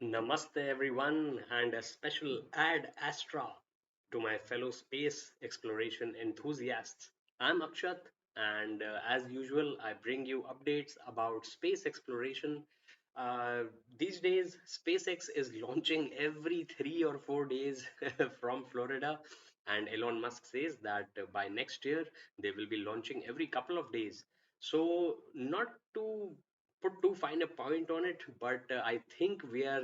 Namaste, everyone, and a special ad astra to my fellow space exploration enthusiasts. I'm Akshat, and as usual, I bring you updates about space exploration. Uh, these days, SpaceX is launching every 3 or 4 days from Florida, and Elon Musk says that by next year they will be launching every couple of days. So, not to put too fine a point on it, but I think we are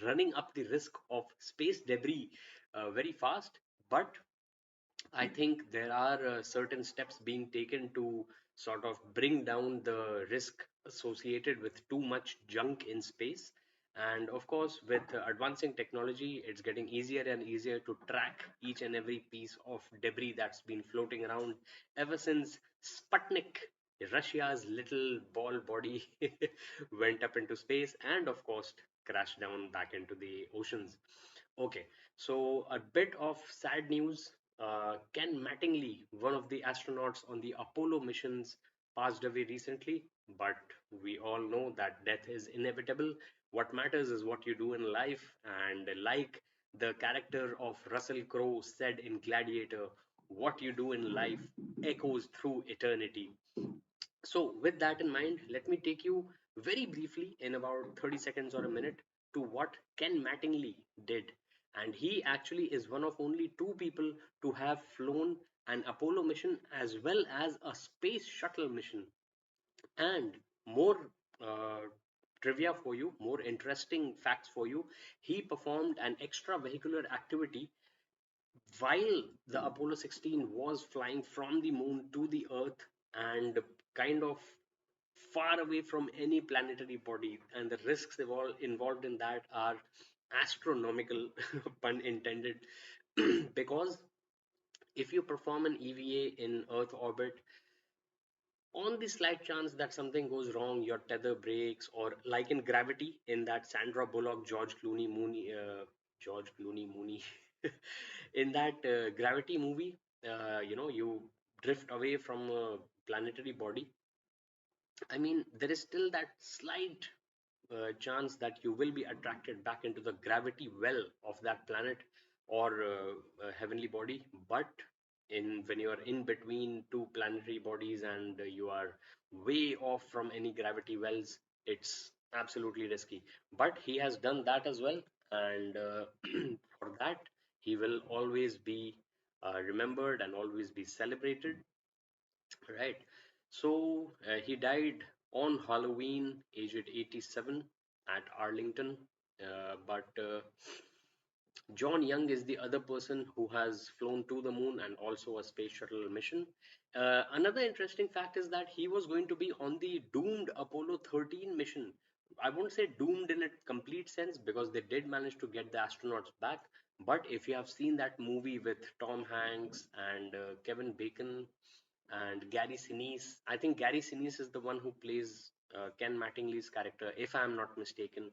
running up the risk of space debris very fast. But I think there are certain steps being taken to sort of bring down the risk associated with too much junk in space. And of course, with advancing technology, it's getting easier and easier to track each and every piece of debris that's been floating around ever since Sputnik, Russia's little ball body, went up into space and, of course, crashed down back into the oceans. Okay, so a bit of sad news. Ken Mattingly, one of the astronauts on the Apollo missions, passed away recently, but we all know that death is inevitable. What matters is what you do in life, and like the character of Russell Crowe said in Gladiator, what you do in life echoes through eternity. So, with that in mind, let me take you very briefly in about 30 seconds or a minute to what Ken Mattingly did. And he actually is one of only two people to have flown an Apollo mission as well as a space shuttle mission. And more uh, trivia for you, more interesting facts for you, he performed an extravehicular activity while the Apollo 16 was flying from the moon to the Earth and kind of far away from any planetary body, and the risks involved in that are astronomical, pun intended, because if you perform an EVA in Earth orbit, on the slight chance that something goes wrong, your tether breaks, or like in Gravity, in that Sandra Bullock, George Clooney Mooney, in that Gravity movie, you drift away from a planetary body. I mean, there is still that slight chance that you will be attracted back into the gravity well of that planet or heavenly body. But in when you are in between two planetary bodies and you are way off from any gravity wells, it's absolutely risky. But he has done that as well, and for that he will always be remembered and always be celebrated, right? So he died on Halloween, aged 87, at Arlington. But John Young is the other person who has flown to the moon and also a space shuttle mission. Another interesting fact is that he was going to be on the doomed Apollo 13 mission. I won't say doomed in a complete sense because they did manage to get the astronauts back. But if you have seen that movie with Tom Hanks and Kevin Bacon and Gary Sinise. I think Gary Sinise is the one who plays Ken Mattingly's character, if I'm not mistaken.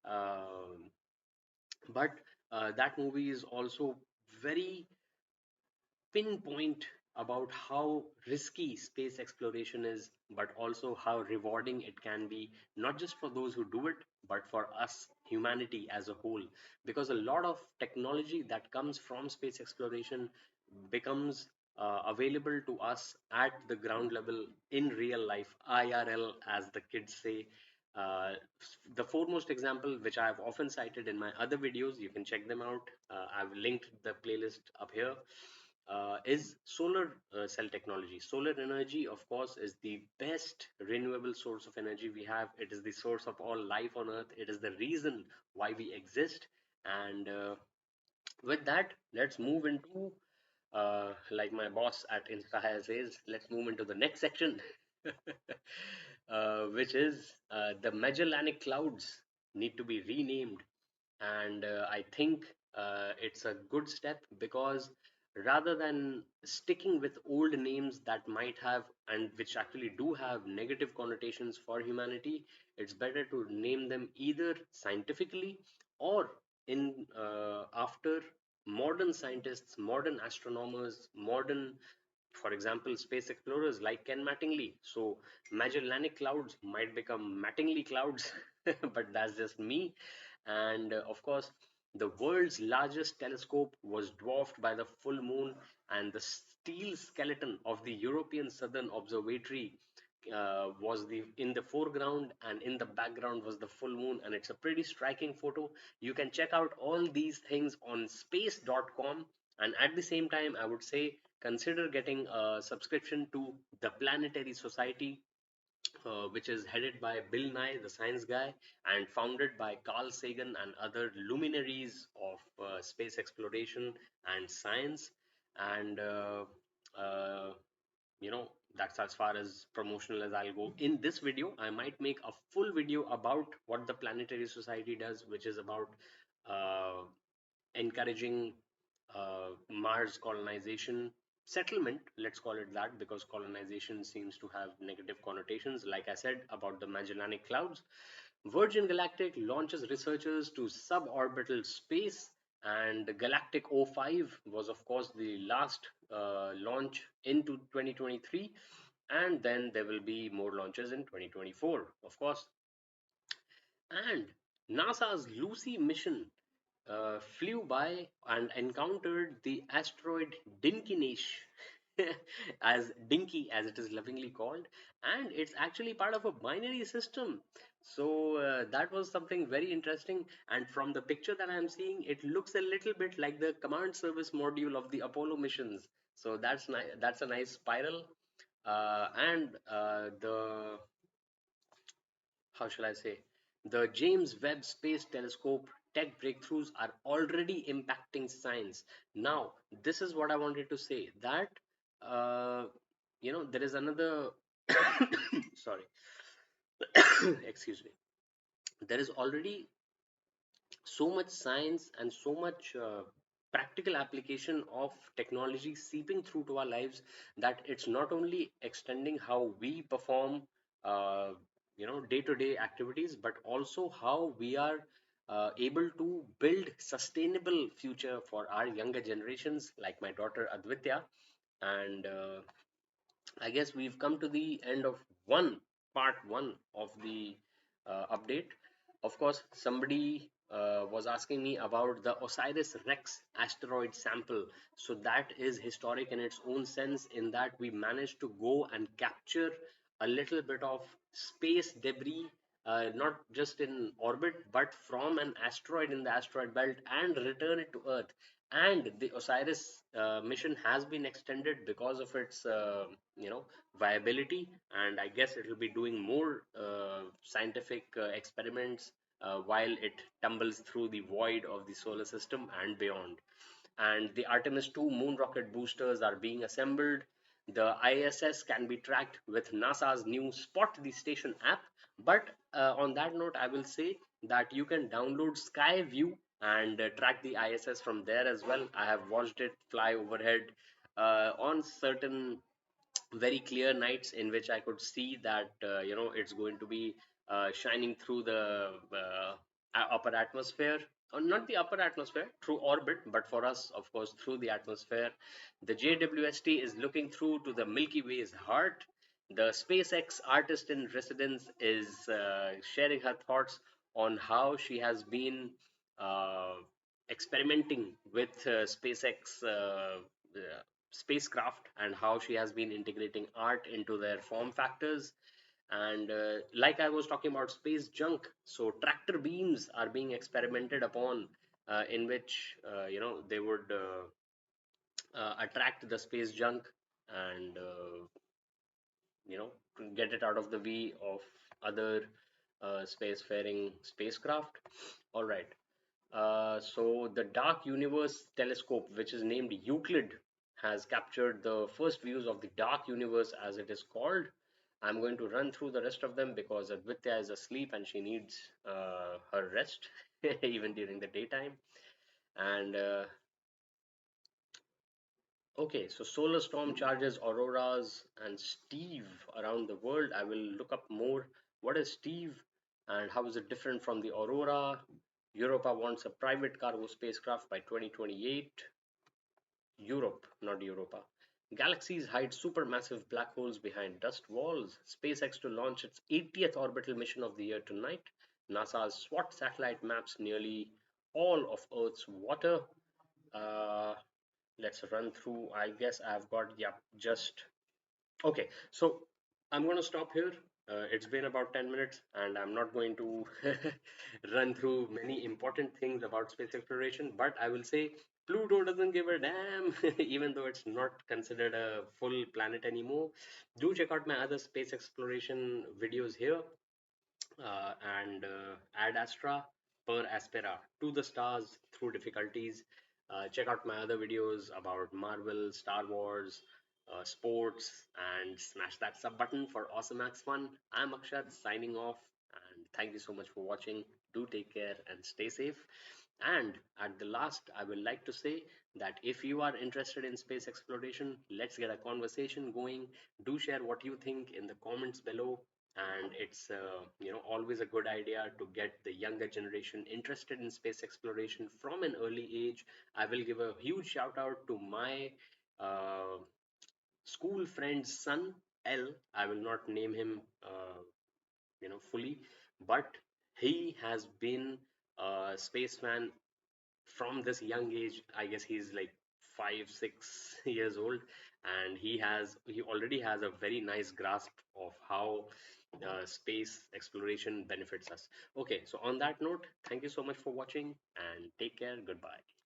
Um but that movie is also very pinpoint about how risky space exploration is, but also how rewarding it can be, not just for those who do it, but for us, humanity as a whole. Because a lot of technology that comes from space exploration becomes available to us at the ground level in real life, IRL, as the kids say. Uh, the foremost example, which I have often cited in my other videos, you can check them out. I've linked the playlist up here, is solar cell technology. Solar energy, of course, is the best renewable source of energy we have. It is the source of all life on Earth. It is the reason why we exist. And with that, let's move into, like my boss at Inspire says, let's move into the next section, which is the Magellanic Clouds need to be renamed. And I think it's a good step because rather than sticking with old names that might have and which actually do have negative connotations for humanity, it's better to name them either scientifically or in after modern scientists, modern astronomers, modern, for example, space explorers like Ken Mattingly. So Magellanic clouds might become Mattingly clouds. but that's just me. And of course, the world's largest telescope was dwarfed by the full moon, and the steel skeleton of the European Southern Observatory was the in the foreground, and in the background was the full moon, and it's a pretty striking photo. You can check out all these things on space.com. And at the same time, I would say consider getting a subscription to the Planetary Society, which is headed by Bill Nye, the science guy, and founded by Carl Sagan and other luminaries of space exploration and science. And you know, that's as far as promotional as I'll go. In this video, I might make a full video about what the Planetary Society does, which is about uh, encouraging Mars colonization settlement, let's call it that, because colonization seems to have negative connotations. Like I said about the Magellanic Clouds, Virgin Galactic launches researchers to suborbital space, and Galactic 05 was, of course, the last launch into 2023, and then there will be more launches in 2024, of course. And NASA's Lucy mission flew by and encountered the asteroid Dinkinesh, as Dinky as it is lovingly called, and it's actually part of a binary system. So that was something very interesting. And from the picture that I'm seeing, it looks a little bit like the command service module of the Apollo missions. So that's nice. That's a nice spiral. And the how shall I say, the James Webb Space Telescope tech breakthroughs are already impacting science. Now, this is what I wanted to say, that uh, there is another sorry, excuse me. There is already so much science and so much practical application of technology seeping through to our lives, that it's not only extending how we perform uh, day-to-day activities, but also how we are able to build sustainable future for our younger generations, like my daughter Advitya. And I guess we've come to the end of part one of the update. Of course, somebody was asking me about the Osiris Rex asteroid sample. So that is historic in its own sense, in that we managed to go and capture a little bit of space debris, not just in orbit, but from an asteroid in the asteroid belt, and return it to Earth. And the Osiris mission has been extended because of its viability, and I guess it will be doing more scientific experiments while it tumbles through the void of the solar system and beyond. And the Artemis 2 moon rocket boosters are being assembled. The ISS can be tracked with NASA's new Spot the Station app. But on that note, I will say that you can download Skyview and track the ISS from there as well. I have watched it fly overhead on certain very clear nights, in which I could see that it's going to be shining through the upper atmosphere, or not the upper atmosphere, through orbit, but for us, of course, through the atmosphere. The JWST is looking through to the Milky Way's heart. The SpaceX artist in residence is sharing her thoughts on how she has been uh, experimenting with SpaceX spacecraft, and how she has been integrating art into their form factors. And like I was talking about space junk, so tractor beams are being experimented upon, in which they would attract the space junk, and get it out of the way of other spacefaring spacecraft. All right. So the Dark Universe Telescope, which is named Euclid, has captured the first views of the dark universe, as it is called. I'm going to run through the rest of them because Advitya is asleep and she needs her rest even during the daytime. And okay, so solar storm charges auroras and Steve around the world. I will look up more. What is Steve and how is it different from the aurora? Europa wants a private cargo spacecraft by 2028. Europe, not Europa. Galaxies hide supermassive black holes behind dust walls. SpaceX to launch its 80th orbital mission of the year tonight. NASA's SWOT satellite maps nearly all of Earth's water. Uh, let's run through. I guess I've got, yeah, just okay. So I'm going to stop here. It's been about 10 minutes, and I'm not going to run through many important things about space exploration, but I will say Pluto doesn't give a damn, even though it's not considered a full planet anymore. Do check out my other space exploration videos here, and Ad Astra per Aspera to the stars through difficulties. Check out my other videos about Marvel, Star Wars, sports, and smash that sub button for awesomax fun. I'm Akshat signing off, and thank you so much for watching. Do take care and stay safe. And at the last, I will like to say that if you are interested in space exploration, let's get a conversation going. Do share what you think in the comments below, and it's always a good idea to get the younger generation interested in space exploration from an early age. I will give a huge shout out to my uh, school friend's son, L. I will not name him fully, but he has been a spaceman from this young age. I guess he's like 5 6 years old, and he already has a very nice grasp of how space exploration benefits us. Okay, so on that note, thank you so much for watching and take care. Goodbye.